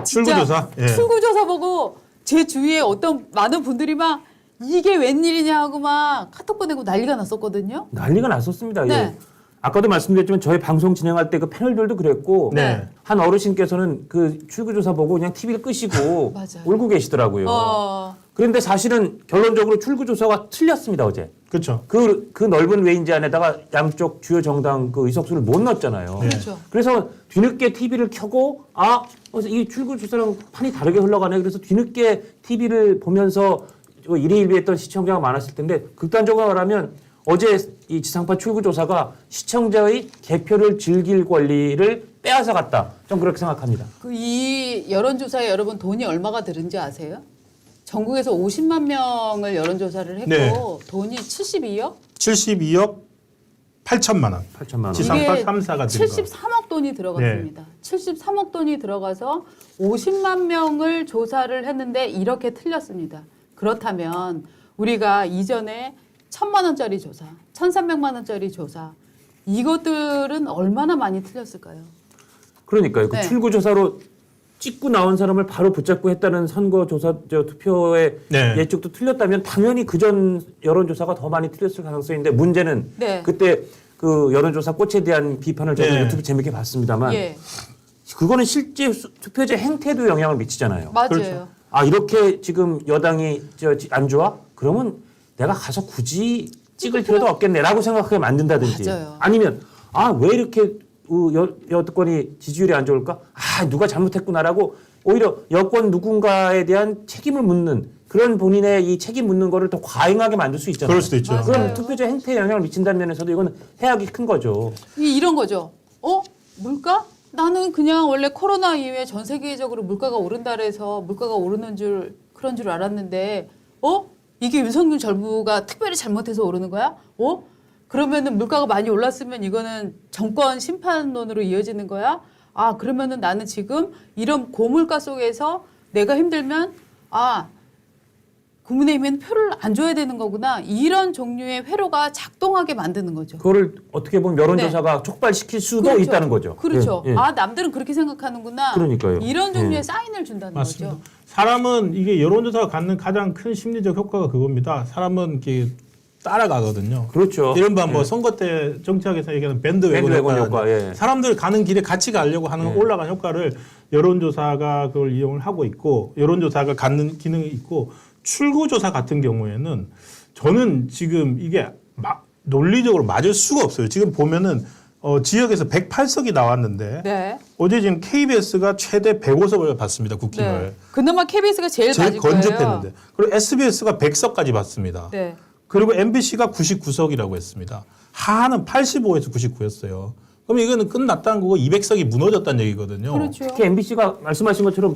출구조사? 예. 출구조사 보고 제 주위에 어떤 많은 분들이 막 이게 웬일이냐 하고 막 카톡 보내고 난리가 났었거든요. 난리가 났었습니다. 네. 예. 아까도 말씀드렸지만 저희 방송 진행할 때 그 패널들도 그랬고 네. 한 어르신께서는 그 출구조사 보고 그냥 TV를 끄시고 맞아요. 울고 계시더라고요. 그런데 사실은 결론적으로 출구조사가 틀렸습니다 어제. 그렇죠. 그 넓은 레인지 안에다가 양쪽 주요 정당 그 의석수를 못 넣었잖아요. 그렇죠. 그래서 뒤늦게 TV를 켜고 이 출구조사랑 판이 다르게 흘러가네. 그래서 뒤늦게 TV를 보면서 일희일비했던 시청자가 많았을 텐데 극단적으로 말하면 어제 이 지상파 출구조사가 시청자의 개표를 즐길 권리를 빼앗아갔다. 좀 그렇게 생각합니다. 이 여론조사에 여러분 돈이 얼마가 들은지 아세요? 전국에서 50만 명을 여론조사를 했고 네. 돈이 72억? 72억 8천만 원. 8천만 원. 지상파 이게 3사가 든 거. 73억 돈이 들어갔습니다. 73억 돈이 들어가서 50만 명을 조사를 했는데 이렇게 틀렸습니다. 그렇다면 우리가 이전에 1,000만 원짜리 조사, 1,300만 원짜리 조사 이것들은 얼마나 많이 틀렸을까요? 그러니까요. 그 네. 출구조사로 찍고 나온 사람을 바로 붙잡고 했다는 선거조사 투표의 네. 예측도 틀렸다면 당연히 그전 여론조사가 더 많이 틀렸을 가능성이 있는데 문제는 네. 그때 그 여론조사 꽃에 대한 비판을 저도 네. 유튜브 재밌게 봤습니다만 예, 그거는 실제 투표제 행태에도 영향을 미치잖아요. 맞아요. 그렇죠. 이렇게 지금 여당이 안 좋아? 그러면 내가 가서 굳이 찍을 필요도 없겠네라고 생각하게 만든다든지 맞아요. 아니면 왜 이렇게 여권이 지지율이 안 좋을까? 누가 잘못했구나라고 오히려 여권 누군가에 대한 책임을 묻는 그런 본인의 이 책임 묻는 거를 더 과잉하게 만들 수 있잖아요. 그럴 수도 있죠. 맞아요. 그럼 투표제 행태에 영향을 미친다는 면에서도 이건 해악이 큰 거죠. 이런 거죠. 물가? 나는 그냥 원래 코로나 이후에 전 세계적으로 물가가 오른다 그래서 물가가 오르는 줄 그런 줄 알았는데 이게 윤석열 정부가 특별히 잘못해서 오르는 거야? 그러면은 물가가 많이 올랐으면 이거는 정권 심판론으로 이어지는 거야? 그러면은 나는 지금 이런 고물가 속에서 내가 힘들면 국민의힘은 표를 안 줘야 되는 거구나. 이런 종류의 회로가 작동하게 만드는 거죠. 그거를 어떻게 보면 여론조사가 촉발시킬 수도 그렇죠. 있다는 거죠. 그렇죠. 예, 예. 남들은 그렇게 생각하는구나. 그러니까요. 이런 종류의 예. 사인을 준다는 맞습니다. 거죠. 사람은 이게 여론조사가 갖는 가장 큰 심리적 효과가 그겁니다. 사람은 이렇게 따라가거든요. 그렇죠. 이른바 뭐 예. 선거 때 정치학에서 얘기하는 밴드웨건 밴드웨건 효과. 효과, 예. 사람들 가는 길에 같이 가려고 하는 올라간 효과를 여론조사가 그걸 이용을 하고 있고 여론조사가 갖는 기능이 있고 출구조사 같은 경우에는 저는 지금 이게 논리적으로 맞을 수가 없어요. 지금 보면은 지역에서 108석이 나왔는데 네. 어제 지금 KBS가 최대 105석을 받습니다. 국힘을. 네. 그나마 KBS가 제일 맞을 거예요. 건접했는데. 그리고 SBS가 100석까지 받습니다. 네. 그리고 MBC가 99석이라고 했습니다. 하하는 85에서 99였어요. 그럼 이거는 끝났다는 거고 200석이 무너졌다는 얘기거든요. 그렇죠. 특히 MBC가 말씀하신 것처럼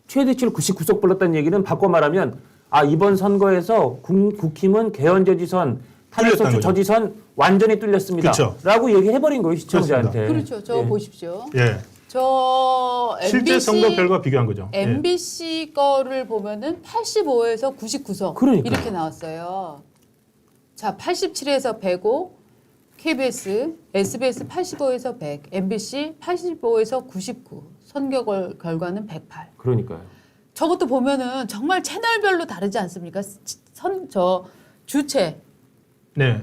최대치를 99석 불렀다는 얘기는 바꿔 말하면 이번 선거에서 국힘은 개헌저지선, 탄핵소추 저지선 완전히 뚫렸습니다. 그렇죠. 라고 얘기해버린 거예요, 시청자한테. 그렇죠. 저 예. 보십시오. 예. 저 실제 선거 결과 비교한 거죠. 예. MBC 거를 보면은 85에서 99석 그러니까요. 이렇게 나왔어요. 자, 87에서 105, KBS, SBS 85에서 100, MBC 85에서 99, 선거 결과는 108. 그러니까요. 저것도 보면은 정말 채널별로 다르지 않습니까? 주체, 네.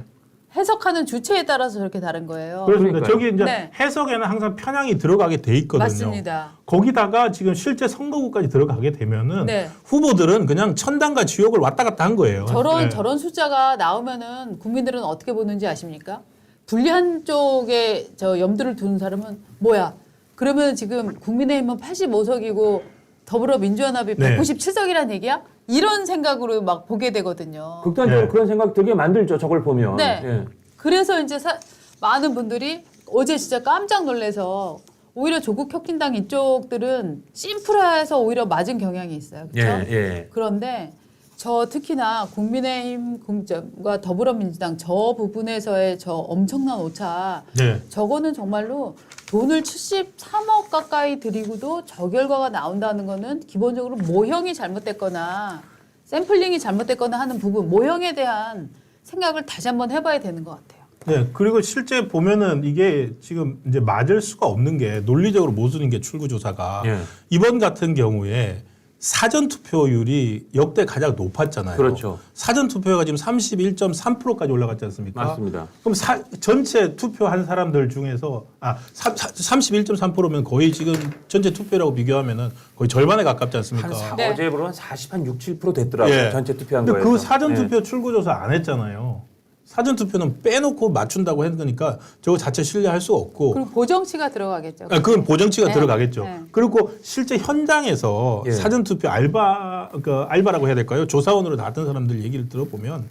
해석하는 주체에 따라서 저렇게 다른 거예요. 그렇습니다. 그러니까요. 저기 이제 네. 해석에는 항상 편향이 들어가게 돼 있거든요. 맞습니다. 거기다가 지금 실제 선거구까지 들어가게 되면은 네. 후보들은 그냥 천당과 지옥을 왔다 갔다 한 거예요. 네. 저런 숫자가 나오면은 국민들은 어떻게 보는지 아십니까? 불리한 쪽에 염두를 두는 사람은 뭐야? 그러면 지금 국민의힘은 85석이고 더불어민주연합이 네. 197석이라는 얘기야? 이런 생각으로 막 보게 되거든요. 극단적으로 네. 그런 생각 들게 만들죠, 저걸 보면. 네. 예. 그래서 이제 많은 분들이 어제 진짜 깜짝 놀라서 오히려 조국 혁신당 이쪽들은 심플해서 오히려 맞은 경향이 있어요. 그렇죠? 예. 그런데 특히나 국민의힘 공점과 더불어민주당 저 부분에서의 저 엄청난 오차 네. 저거는 정말로 돈을 73억 가까이 들이고도 저 결과가 나온다는 거는 기본적으로 모형이 잘못됐거나 샘플링이 잘못됐거나 하는 부분 모형에 대한 생각을 다시 한번 해봐야 되는 것 같아요. 네, 그리고 실제 보면은 이게 지금 이제 맞을 수가 없는 게 논리적으로 모순인 게 출구조사가 예. 이번 같은 경우에 사전 투표율이 역대 가장 높았잖아요. 그렇죠. 사전 투표가 지금 31.3%까지 올라갔지 않습니까? 맞습니다. 그럼 전체 투표한 사람들 중에서 31.3%면 거의 지금 전체 투표라고 비교하면은 거의 절반에 가깝지 않습니까? 네. 어제 보면 6, 7% 됐더라고요. 예. 전체 투표한 근데 거에서. 그 사전 예. 투표 출구조사 안 했잖아요. 사전 투표는 빼놓고 맞춘다고 했으니까 저거 자체 신뢰할 수 없고 그리고 보정치가 들어가겠죠. 그건 보정치가 네. 들어가겠죠. 네. 그리고 실제 현장에서 예. 사전 투표 알바라고 해야 될까요? 조사원으로 나왔던 사람들 얘기를 들어보면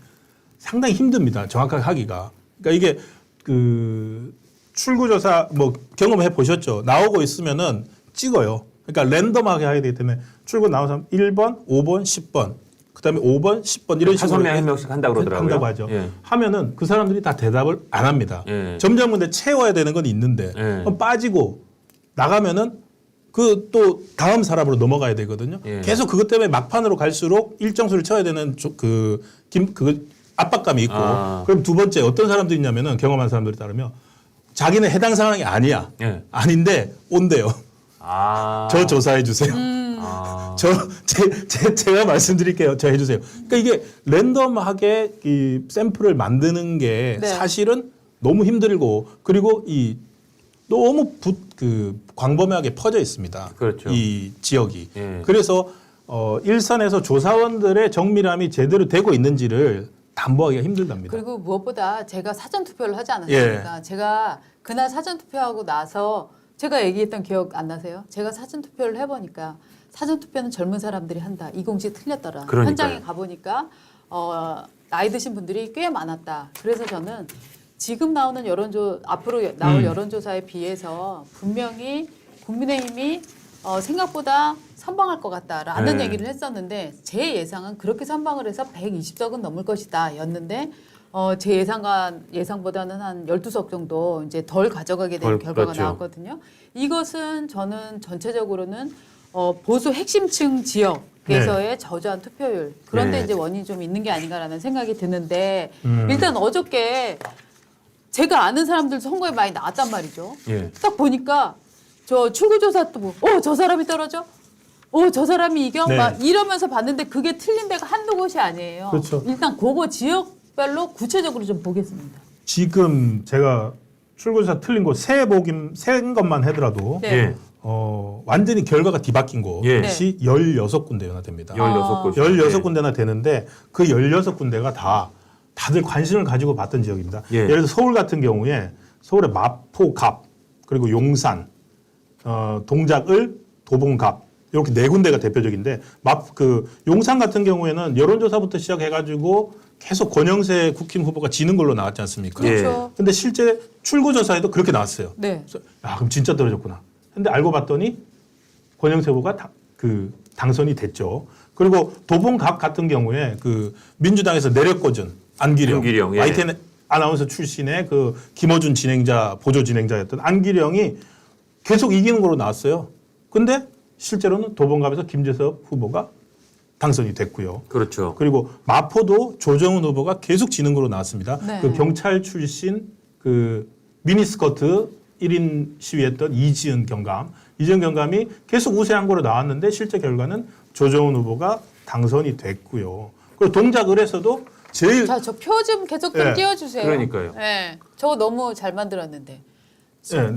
상당히 힘듭니다. 정확하게 하기가. 그러니까 이게 그 출구조사 뭐 경험해 보셨죠? 나오고 있으면은 찍어요. 그러니까 랜덤하게 하게 되기 때문에 출구 나온 사람 1번, 5번, 10번, 그다음에 5번, 10번 이런 식으로 5명 한 명씩 한다고 그러더라고요. 한다고 하죠. 예. 하면은 그 사람들이 다 대답을 안 합니다. 예. 점점 근데 채워야 되는 건 있는데 예. 그럼 빠지고 나가면은 그 또 다음 사람으로 넘어가야 되거든요. 예. 계속 그것 때문에 막판으로 갈수록 일정 수를 채워야 되는 그 압박감이 있고 아. 그럼 두 번째 어떤 사람들이 있냐면은 경험한 사람들이 따르면 자기는 해당 상황이 아니야. 예. 아닌데 온대요. 아. 저 조사해 주세요. 아. 제가 말씀드릴게요. 저 해주세요. 그러니까 이게 랜덤하게 이 샘플을 만드는 게 네. 사실은 너무 힘들고 그리고 이 너무 광범위하게 퍼져 있습니다. 그렇죠. 이 지역이. 예. 그래서 일선에서 조사원들의 정밀함이 제대로 되고 있는지를 담보하기가 힘들답니다. 그리고 무엇보다 제가 사전 투표를 하지 않았습니까? 제가 그날 사전 투표하고 나서 제가 얘기했던 기억 안 나세요? 제가 사전 투표를 해보니까 사전 투표는 젊은 사람들이 한다. 이 공식 틀렸더라. 그러니까요. 현장에 가보니까 나이 드신 분들이 꽤 많았다. 그래서 저는 지금 나오는 앞으로 나올 여론조사에 비해서 분명히 국민의힘이 생각보다 선방할 것 같다라는 네. 얘기를 했었는데 제 예상은 그렇게 선방을 해서 120석은 넘을 것이다 였는데 제 예상보다는 한 12석 정도 이제 덜 가져가게 된 결과가 그렇죠. 나왔거든요. 이것은 저는 전체적으로는 보수 핵심층 지역에서의 저조한 투표율 그런데 네. 이제 원인이 좀 있는 게 아닌가라는 생각이 드는데 일단 어저께 제가 아는 사람들도 선거에 많이 나왔단 말이죠. 예. 딱 보니까 저 출구조사 또 뭐, 저 사람이 떨어져? 저 사람이 이겨? 네. 막 이러면서 봤는데 그게 틀린 데가 한두 곳이 아니에요. 그렇죠. 일단 그거 지역별로 구체적으로 좀 보겠습니다. 지금 제가 출구조사 틀린 거 센 것만 하더라도 네. 예. 완전히 결과가 뒤바뀐 예. 곳이 16군데나 됩니다. 16곳. 16군데나 되는데 그 16군데가 다들 관심을 가지고 봤던 지역입니다. 예. 예를 들어 서울 같은 경우에 서울의 마포, 갑, 그리고 용산, 동작을, 도봉갑 이렇게 네 군데가 대표적인데 용산 같은 경우에는 여론조사부터 시작해가지고 계속 권영세 국힘 후보가 지는 걸로 나왔지 않습니까? 예. 그렇죠. 근데 실제 출구조사에도 그렇게 나왔어요. 네. 그래서 그럼 진짜 떨어졌구나. 근데 알고 봤더니 권영세 후보가 당선이 됐죠. 그리고 도봉갑 같은 경우에 민주당에서 내렸거든. 안기령, 예. YTN 아나운서 출신의 김어준 보조 진행자였던 안기령이 계속 이기는 걸로 나왔어요. 근데 실제로는 도봉갑에서 김재섭 후보가 당선이 됐고요. 그렇죠. 그리고 마포도 조정훈 후보가 계속 지는 걸로 나왔습니다. 네. 경찰 출신 미니스커트 1인 시위했던 이지은 경감이 계속 우세한 거로 나왔는데 실제 결과는 조정훈 후보가 당선이 됐고요. 그리고 동작을에서도 제일 자, 저 표 좀 계속 좀 네. 띄워주세요. 그러니까요. 네. 저거 너무 잘 만들었는데.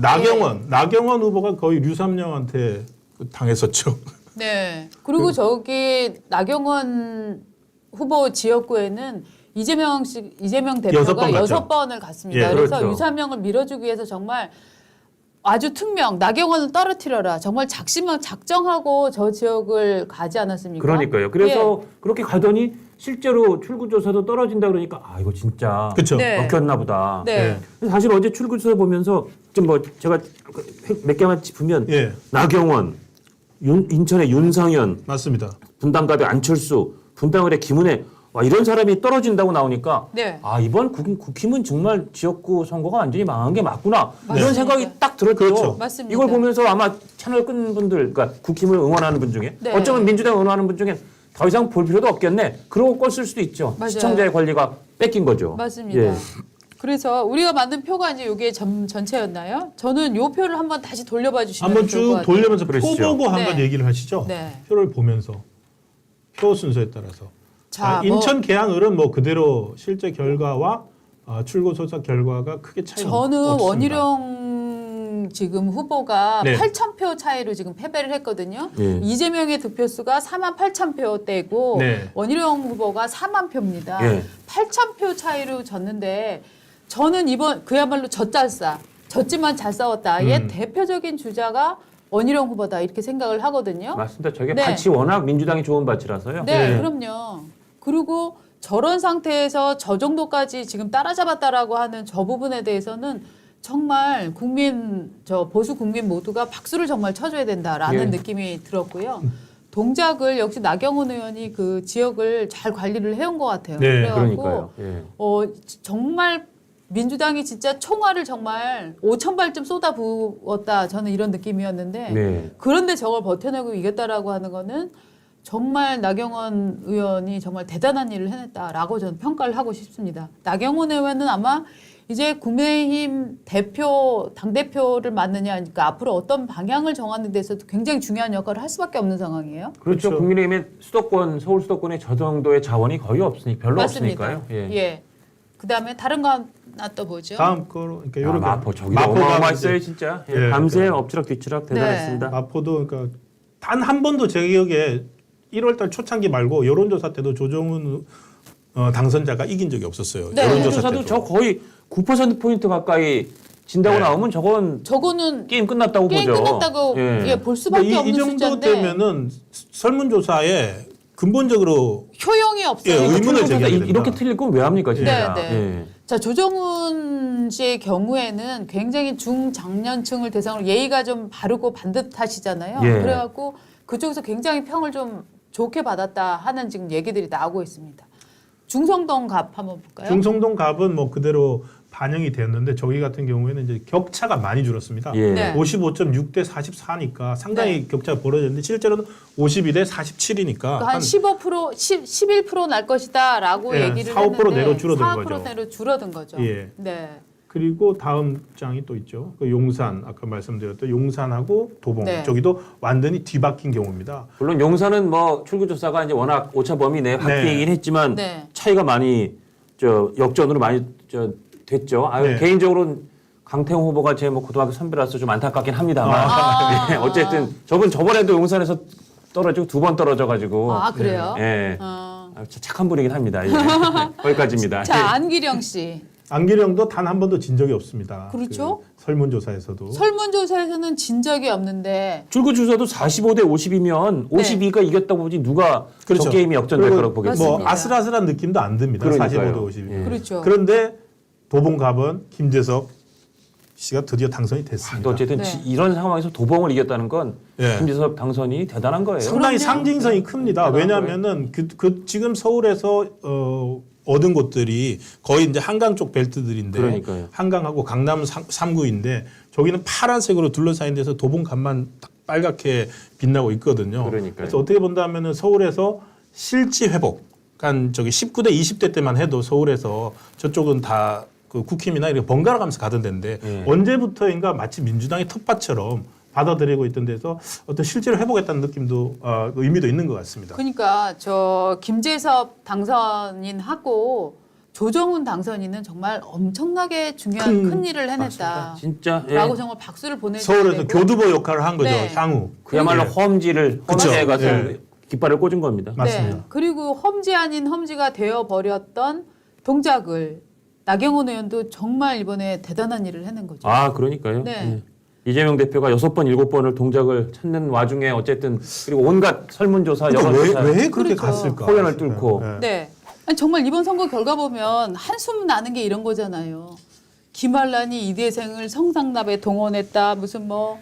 나경원 후보가 거의 류삼령한테 당했었죠. 네. 그리고 저기 나경원 후보 지역구에는 이재명 대표가 6번을 갔습니다. 예, 그래서 그렇죠. 유사명을 밀어주기 위해서 정말 아주 특명 나경원을 떨어뜨려라. 정말 작정하고 저 지역을 가지 않았습니까? 그러니까요. 그래서 그렇게 가더니 실제로 출구조사도 떨어진다 그러니까 이거 진짜 그렇죠. 네. 먹혔나 보다. 네. 사실 어제 출구조사 보면서 좀 제가 몇 개만 짚으면 예, 나경원, 인천의 윤상현, 맞습니다. 분당갑의 안철수, 분당을의 김은혜 이런 사람이 떨어진다고 나오니까 네. 이번 국힘은 정말 지역구 선거가 완전히 망한 게 맞구나 이런 맞습니다. 생각이 딱 들었죠. 그렇죠. 맞습니다. 이걸 보면서 아마 채널 끈 분들, 그러니까 국힘을 응원하는 분 중에 네. 어쩌면 민주당 응원하는 분 중에 더 이상 볼 필요도 없겠네. 그러고 껐을 수도 있죠. 맞아요. 시청자의 권리가 뺏긴 거죠. 맞습니다. 예. 그래서 우리가 만든 표가 이제 이게 전체였나요? 저는 요 표를 한번 다시 돌려봐 주시면 한번 좋을 것 쭉 같아요. 돌려면서 표 그러시죠. 보고 한번 네. 얘기를 하시죠. 네. 표를 보면서 표 순서에 따라서. 자, 인천 계양을은 뭐 그대로 실제 결과와 출구 조사 결과가 크게 차이가 저는 없습니다. 원희룡 지금 후보가 네. 8,000표 차이로 지금 패배를 했거든요. 예. 이재명의 득표수가 48,000표대고 네. 원희룡 후보가 4만 표입니다. 예. 8,000표 차이로 졌는데 저는 이번 그야말로 젖잘싸, 졌지만 잘 싸웠다. 얘 대표적인 주자가 원희룡 후보다 이렇게 생각을 하거든요. 맞습니다. 저게 네. 밭이 워낙 민주당이 좋은 밭이라서요. 네, 네. 그럼요. 그리고 저런 상태에서 저 정도까지 지금 따라잡았다라고 하는 저 부분에 대해서는 정말 보수 국민 모두가 박수를 정말 쳐줘야 된다라는 예. 느낌이 들었고요. 동작을 역시 나경원 의원이 그 지역을 잘 관리를 해온 것 같아요. 네, 그래갖고 그러니까요. 예. 정말 민주당이 진짜 총알을 정말 5,000발쯤 쏟아부었다. 저는 이런 느낌이었는데 네. 그런데 저걸 버텨내고 이겼다라고 하는 거는 정말 나경원 의원이 정말 대단한 일을 해냈다라고 저는 평가를 하고 싶습니다. 나경원 의원은 아마 이제 국민의힘 당대표를 맡느냐, 그러니까 앞으로 어떤 방향을 정하는 데서도 굉장히 중요한 역할을 할 수밖에 없는 상황이에요. 그렇죠. 그렇죠. 국민의힘의 수도권, 서울 수도권에 저 정도의 자원이 거의 없으니 별로 맞습니다. 없으니까요. 예. 예. 그다음에 다른 거 하나 또 보죠. 다음 거로 그러니까 아, 요렇게 마포 저기도 마포가 어마어마했어요 이제 진짜. 예, 예, 밤새 그러니까. 엎치락 뒤치락 네. 대단했습니다. 마포도 그러니까 단 한 번도 제 기억에 1월달 초창기 말고 여론조사 때도 조정훈 당선자가 이긴 적이 없었어요. 네. 여론조사 조사도 때도. 저 거의 9%포인트 가까이 진다고 네. 나오면 저거는 게임 끝났다고 게임 보죠. 끝났다고 예, 볼 수밖에 근데 없는 이 정도 숫자인데 되면은 설문조사에 근본적으로 효용이 없어요. 예, 의문을 틀린 제기해야 조사 됩니다. 이렇게 틀릴 건 왜 합니까 진짜? 네, 네. 예. 자, 조정훈 씨의 경우에는 굉장히 중장년층을 대상으로 예의가 좀 바르고 반듯하시잖아요. 예. 그래갖고 그쪽에서 굉장히 평을 좀 좋게 받았다 하는 지금 얘기들이 나오고 있습니다. 중성동 갑 한번 볼까요? 중성동 갑은 뭐 그대로 반영이 되었는데 저기 같은 경우에는 이제 격차가 많이 줄었습니다. 예. 네. 55.6대 44니까 상당히 격차가 벌어졌는데 실제로는 52대 47이니까 한 15%, 11%날 것이다라고 예, 얘기를 4, 5% 했는데 내로 줄어든 4% 거죠. 내로 줄어든 거죠. 예. 네. 그리고 다음 장이 또 있죠. 그 용산 아까 말씀드렸던 용산하고 도봉 네. 저기도 완전히 뒤바뀐 경우입니다. 물론 용산은 뭐 출구조사가 이제 워낙 오차 범위 내에 바뀌긴 했지만 네. 차이가 많이 역전으로 많이 됐죠. 네. 개인적으로는 강태웅 후보가 제 뭐 고등학교 선배라서 좀 안타깝긴 합니다만 네, 어쨌든 저번에도 용산에서 떨어지고 2번 떨어져가지고 아, 그래요? 예. 어. 착한 분이긴 합니다. 예. 거기까지입니다. 자, 안기령 씨. 안기령도 단 한 번도 진 적이 없습니다. 그렇죠? 그 설문조사에서도. 설문조사에서는 진 적이 없는데 출구조사도 45대 50이면 52가 이겼다고 보지 누가 저 게임이 역전될 그리고 거라고 보겠습니다. 뭐 맞습니다. 아슬아슬한 느낌도 안 듭니다. 그러니까요. 45대 50. 예. 그렇죠. 그런데 도봉갑은 김재석 씨가 드디어 당선이 됐습니다. 또 어쨌든 네. 이런 상황에서 도봉을 이겼다는 건 예. 김재섭 당선이 대단한 거예요. 상당히 그럼요. 상징성이 큽니다. 대단한 왜냐하면은 지금 서울에서 얻은 곳들이 거의 이제 한강 쪽 벨트들인데 그러니까요. 한강하고 강남 3구인데 저기는 파란색으로 둘러싸인 데서 도봉갑만 딱 빨갛게 빛나고 있거든요. 그러니까요. 그래서 어떻게 본다면은 서울에서 실지 회복, 그러니까 저기 19대 20대 때만 해도 서울에서 저쪽은 다 그 국힘이나 이렇게 번갈아 가면서 가던 데인데 예. 언제부터인가 마치 민주당의 텃밭처럼 받아들이고 있던 데서 어떤 실제로 회복했다는 느낌도 의미도 있는 것 같습니다. 그러니까 저 김재섭 당선인하고 조정훈 당선인은 정말 엄청나게 중요한 큰 일을 해냈다. 진짜 예. 라고 정말 박수를 보내줘야 서울에서 되고. 교두보 역할을 한 거죠. 네. 향후. 그야말로 예. 험지에 가서 예. 깃발을 꽂은 겁니다. 맞습니다. 네. 그리고 험지 아닌 험지가 되어버렸던 동작을 나경원 의원도 정말 이번에 대단한 일을 해낸 거죠. 아 그러니까요. 네. 예. 이재명 대표가 6번 7번을 동작을 찾는 와중에 어쨌든 그리고 온갖 설문조사 그러니까 여론조사 왜 그렇게 그렇죠. 갔을까? 호연을 뚫고. 예. 네. 아니, 정말 이번 선거 결과 보면 한숨 나는 게 이런 거잖아요. 김한란이 이대생을 성상납에 동원했다. 무슨 뭐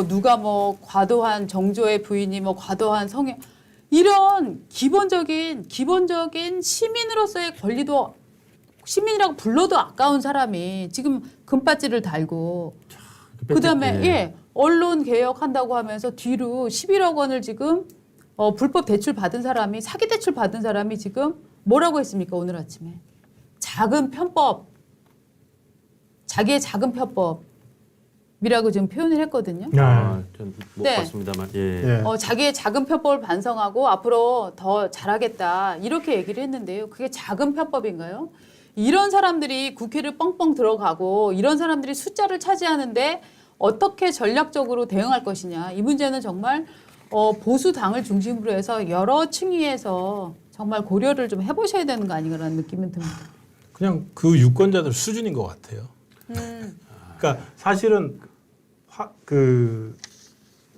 누가 뭐 과도한 정조의 부인이 뭐 과도한 성애 이런 기본적인 시민으로서의 권리도 시민이라고 불러도 아까운 사람이 지금 금배지를 달고 그다음에 예. 예 언론 개혁한다고 하면서 뒤로 11억 원을 지금 불법 대출 받은 사람이 사기 대출 받은 사람이 지금 뭐라고 했습니까 오늘 아침에 작은 편법 자기의 작은 편법이라고 지금 표현을 했거든요. 전못 네. 봤습니다만. 예. 예. 자기의 작은 편법을 반성하고 앞으로 더 잘하겠다 이렇게 얘기를 했는데요. 그게 작은 편법인가요? 이런 사람들이 국회를 뻥뻥 들어가고 이런 사람들이 숫자를 차지하는데 어떻게 전략적으로 대응할 것이냐. 이 문제는 정말 보수 당을 중심으로 해서 여러 층위에서 정말 고려를 좀 해보셔야 되는 거 아닌가라는 느낌은 듭니다. 그냥 그 유권자들 수준인 것 같아요. 그러니까 사실은 그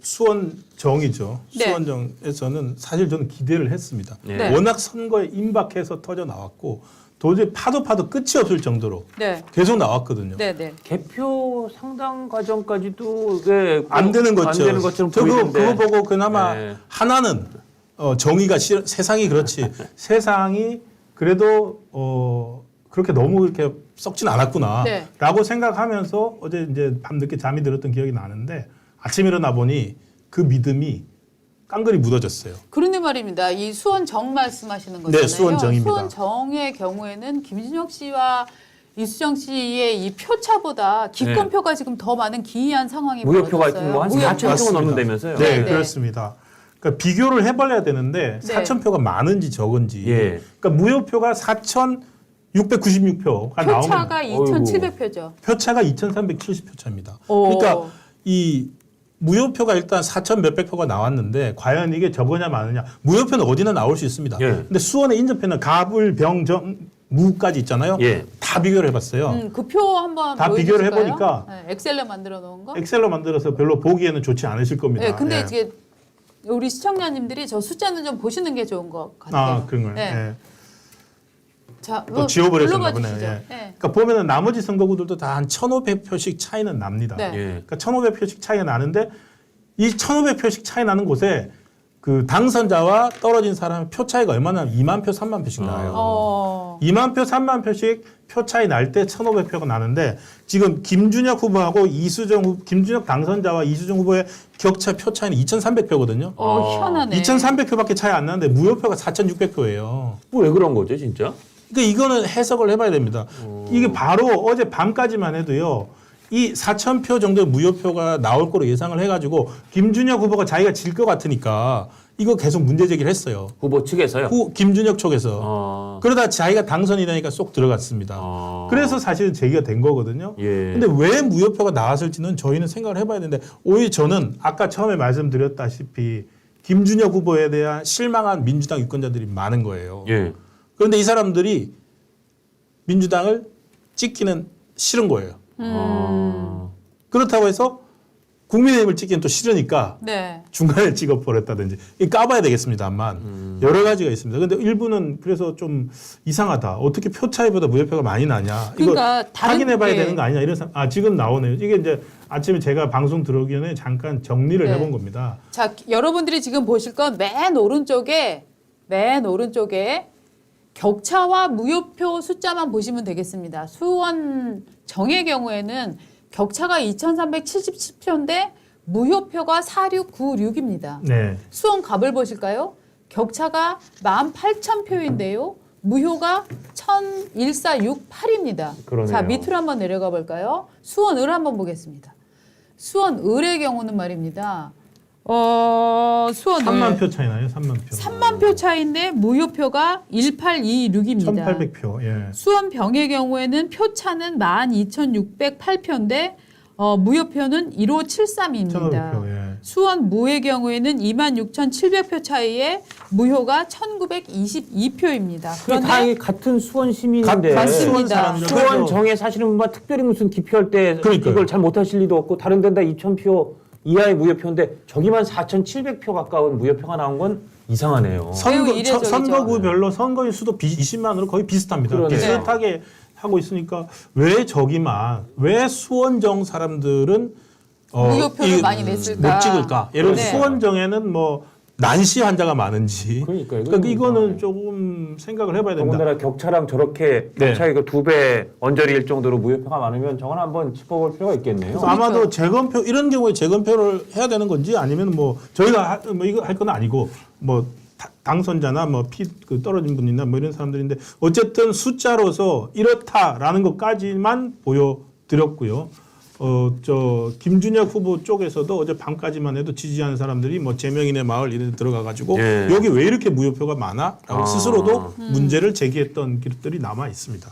수원정이죠. 네. 수원정에서는 사실 저는 기대를 했습니다. 네. 워낙 선거에 임박해서 터져 나왔고 도저히 파도 끝이 없을 정도로 네, 계속 나왔거든요. 네, 네. 개표 상당 과정까지도 예, 안 되는 안 되는 것처럼 보이는데. 그거 보고 그나마 네. 하나는 정의가 세상이 그렇지 세상이 그래도 그렇게 너무 이렇게 썩진 않았구나라고 네. 생각하면서 어제 이제 밤늦게 잠이 들었던 기억이 나는데 아침에 일어나 보니 그 믿음이 깡그리 묻어졌어요. 그런데 말입니다. 이 수원정 말씀하시는 거잖아요. 네, 수원정입니다. 수원정의 경우에는 김진혁 씨와 이수정 씨의 이 표차보다 기권표가 지금 더 많은 기이한 상황이 무효표가 벌어졌어요. 뭐한 4천 표가 넘는다면서요? 네, 네. 그렇습니다. 그러니까 비교를 해봐야 되는데 네. 4천 표가 많은지 적은지. 예. 그러니까 무효표가 4,696표가 나오면 표차가 2,700표죠. 표차가 2,370표 차입니다. 오. 그러니까 이 무효표가 일단 4천 몇백 표가 나왔는데 과연 이게 적으냐 많으냐. 무효표는 어디나 나올 수 있습니다. 예. 근데 수원의 인접표는 가불, 병, 정, 무까지 있잖아요. 예. 다 비교를 해봤어요. 그 표 한번 다 비교를 보여주실까요? 해보니까 네, 엑셀로 만들어 놓은 거. 엑셀로 만들어서 별로 보기에는 좋지 않으실 겁니다. 네, 근데 예. 이제 우리 시청자님들이 저 숫자는 좀 보시는 게 좋은 것 같아요. 아, 그런 거예요. 네. 예. 자, 또 지워버렸나 보네요. 불러봐 주시죠. 예. 네. 그러니까 보면은 나머지 선거구들도 다 한 1,500표씩 차이는 납니다. 네. 예. 그러니까 1,500표씩 차이가 나는데 이 1,500표씩 차이 나는 곳에 그 당선자와 떨어진 사람의 표 차이가 얼마나 2만 표, 3만 표씩 나요. 2만 표, 3만 표씩 표 차이 날 때 1,500표가 나는데 지금 김준혁 후보하고 김준혁 당선자와 이수정 후보의 격차 표 차이는 2,300표거든요. 희한하네. 2,300표밖에 차이 안 나는데 무효표가 4,600표예요. 왜 그런 거죠, 진짜? 그러니까 이거는 해석을 해봐야 됩니다. 이게 바로 어제 밤까지만 해도요. 이 4,000표 정도의 무효표가 나올 거로 예상을 해가지고 김준혁 후보가 자기가 질 것 같으니까 이거 계속 문제 제기를 했어요. 후보 측에서요? 김준혁 쪽에서. 그러다 자기가 당선이 되니까 쏙 들어갔습니다. 그래서 사실은 제기가 된 거거든요. 예. 근데 왜 무효표가 나왔을지는 저희는 생각을 해봐야 되는데 오히려 저는 아까 처음에 말씀드렸다시피 김준혁 후보에 대한 실망한 민주당 유권자들이 많은 거예요. 예. 그런데 이 사람들이 민주당을 찍기는 싫은 거예요. 그렇다고 해서 국민의힘을 찍기는 또 싫으니까 네. 중간에 찍어버렸다든지 이 까봐야 되겠습니다만 여러 가지가 있습니다. 그런데 일부는 그래서 좀 이상하다. 어떻게 표 차이보다 무효표가 많이 나냐. 그러니까 이거 다른- 확인해봐야 예. 되는 거 아니냐. 이런 지금 나오네요. 이게 이제 아침에 제가 방송 들어오기 전에 잠깐 정리를 네. 해본 겁니다. 자, 여러분들이 지금 보실 건 맨 오른쪽에 격차와 무효표 숫자만 보시면 되겠습니다. 수원정의 경우에는 격차가 2,377표인데 무효표가 4,696입니다. 네. 수원 갑을 보실까요? 격차가 18,000표인데요. 무효가 1,1468입니다. 그러네요. 자, 밑으로 한번 내려가 볼까요? 수원을 한번 보겠습니다. 수원을의 경우는 말입니다. 수원을 3만 표 차이 나요. 3만 표. 3만 표 차인데 무효표가 1826입니다. 1,800표. 예. 수원병의 경우에는 표차는 12,608표인데 무효표는 1573입니다. 1,500표. 예. 수원무의 경우에는 26,700표 차이에 무효가 1,922표입니다. 다행히 같은 수원 시민인데 맞습니다. 수원 사람들. 수원 정에 사실은 뭐 특별히 무슨 기표할 때 그러니까요. 이걸 잘 못하실 리도 없고 다른 데는 다 2,000표 이하의 무효표인데 저기만 4,700표 가까운 무효표가 나온 건 이상하네요. 매우 이례적이죠. 선거구별로 선거인 수도 20만으로 거의 비슷합니다. 그러네요. 비슷하게 하고 있으니까 왜 수원정 사람들은 무효표를 많이 냈을까? 못 찍을까? 예를 들어 네. 수원정에는 뭐 난시 환자가 많은지. 그러니까요. 그러니까 이거는 이상하네. 조금 생각을 해봐야 됩니다. 더군다나 격차랑 저렇게 네. 격차가 2배 언저리일 정도로 무효표가 많으면 저건 한번 짚어볼 필요가 있겠네요. 그래서 아마도 재검표 이런 경우에 재검표를 해야 되는 건지 아니면 뭐 저희가 뭐 이거 할 건 아니고 뭐 당선자나 뭐 그 떨어진 분이나 뭐 이런 사람들인데 어쨌든 숫자로서 이렇다라는 것까지만 드렸고요. 김준혁 후보 쪽에서도 어제 밤까지만 해도 지지하는 사람들이 뭐 제명인의 마을 이런 데 들어가가지고 예. 여기 왜 이렇게 무효표가 많아? 라고 스스로도 문제를 제기했던 기록들이 남아 있습니다.